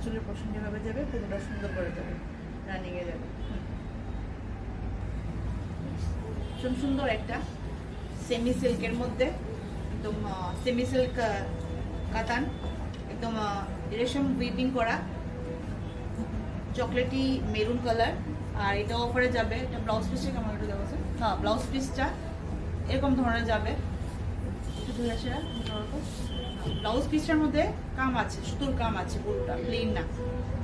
আঁচলের পোর্শন যেভাবে যাবে পুরোটা সুন্দর করে যাবে, রানিং এ যাবে। ভীষণ সুন্দর একটা সেমি সিল্কের মধ্যে, একদম সেমি সিল্ক কাতান, একদম রেশম উইভিং করা, চকলেটি মেরুন কালার। আর এটা অফারে যাবে। এটা ব্লাউজ পিসটা কেমন একটু দেওয়া আছে? হ্যাঁ, ব্লাউজ পিসটা এরকম ধরনের যাবে। ব্লাউজ পিসটার মধ্যে কাম আছে, সুতোর কাম আছে, পুরোটা প্লেন না।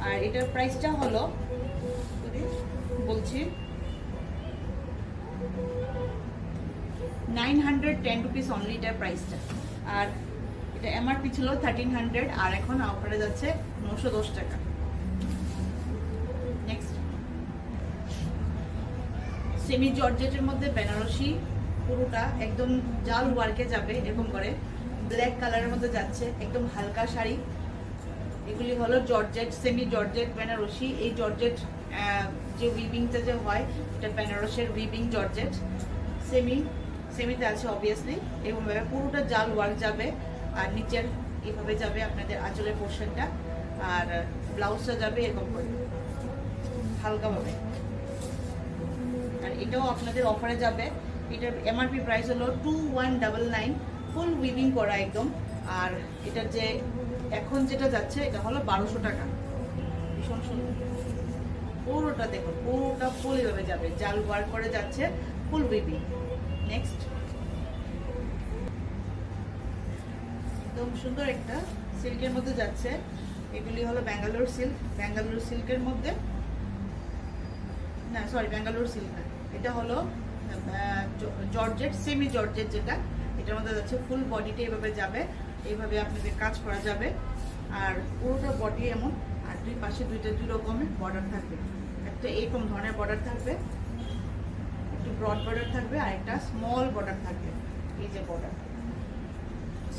আর এটার প্রাইসটা হলো বলছি 910 রুপিস অনলি এটার প্রাইসটা। আর এটা এমআরপি ছিল 1300, আর এখন অফারে যাচ্ছে 910 টাকা। নেক্সট সেমি জর্জেটের মধ্যে বেনারসি, পুরোটা একদম জাল ওয়ার্কে যাবে, এরকম করে ব্ল্যাক কালারের মধ্যে যাচ্ছে, একদম হালকা শাড়ি। এগুলি হলো জর্জেট, সেমি জর্জেট বেনারসি। এই জর্জেট যে উইভিংটা যে হয়, এটা বেনারসের উইভিং জর্জেট। সেমিতে আছে অবভিয়াসলি, এবং পুরোটা জাল ওয়ার্ক যাবে। আর নিচের এইভাবে যাবে আপনাদের আঁচলের পোর্শনটা, আর ব্লাউজটা যাবে এরকম করে হালকাভাবে। আর এটাও আপনাদের অফারে যাবে। এটার এমআরপি প্রাইস হলো 2199, ফুল উইভিং করা একদম। আর এটার যে এখন যেটা যাচ্ছে এটা হলো 1200 টাকা। ভীষণ সুন্দর, পুরোটা দেখুন, পুরোটা ফুল এভাবে যাবে, জাল ওয়ার্ক করে যাচ্ছে, ফুল উইভিং। নেক্সট একদম সুন্দর একটা সিল্কের মধ্যে যাচ্ছে। এগুলি হলো ব্যাঙ্গালোর সিল্ক, ব্যাঙ্গালোর সিল্কের মধ্যে, না সরি ব্যাঙ্গালোর সিল্ক না, এটা হলো জর্জেট, সেমি জর্জেট যেটা, এটার মধ্যে যাচ্ছে। ফুল বডিটা এভাবে যাবে, এইভাবে আপনাদের কাজ করা যাবে। আর পুরোটা বডি এমন, আর দুই পাশে দুই রকমের বর্ডার থাকবে। একটা এরকম ধরনের বর্ডার থাকবে, একটু ব্রড বর্ডার থাকবে, আর একটা স্মল বর্ডার থাকবে। এই যে বর্ডার,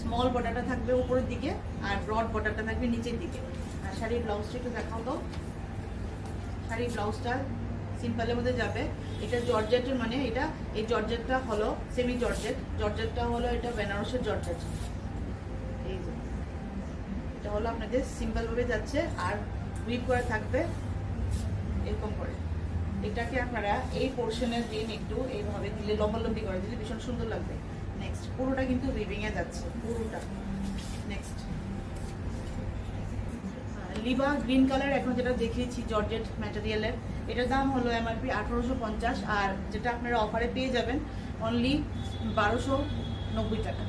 স্মল বর্ডারটা থাকবে উপরের দিকে, আর ব্রড বর্ডারটা থাকবে নিচের দিকে। আর শাড়ির ব্লাউজটা একটু দেখাও তো। শাড়ির ব্লাউজটা সিম্পলের মধ্যে যাবে। এটা জর্জেটের, মানে এটা এই জর্জেটটা হলো সেমি জর্জেট, জর্জেটটা হলো এটা বেনারসের জর্জেট। এই যে এটা হলো আপনাদের সিম্পল ভাবে যাচ্ছে, আর উইভ করে থাকবে এরকম করে। এটাকে আপনারা এই পোর্শনের দিন একটু এইভাবে দিলে, লম্বালম্বি করে দিলে ভীষণ সুন্দর লাগবে। নেক্সট পুরোটা কিন্তু উইভিং এ যাচ্ছে, পুরোটা। নেক্সট লিভা গ্রিন কালার, এখন যেটা দেখিয়েছি জর্জেট ম্যাটেরিয়ালের, এটার দাম হলো এমআরপি 1850, আর যেটা আপনারা অফারে পেয়ে যাবেন অনলি 1290 টাকা।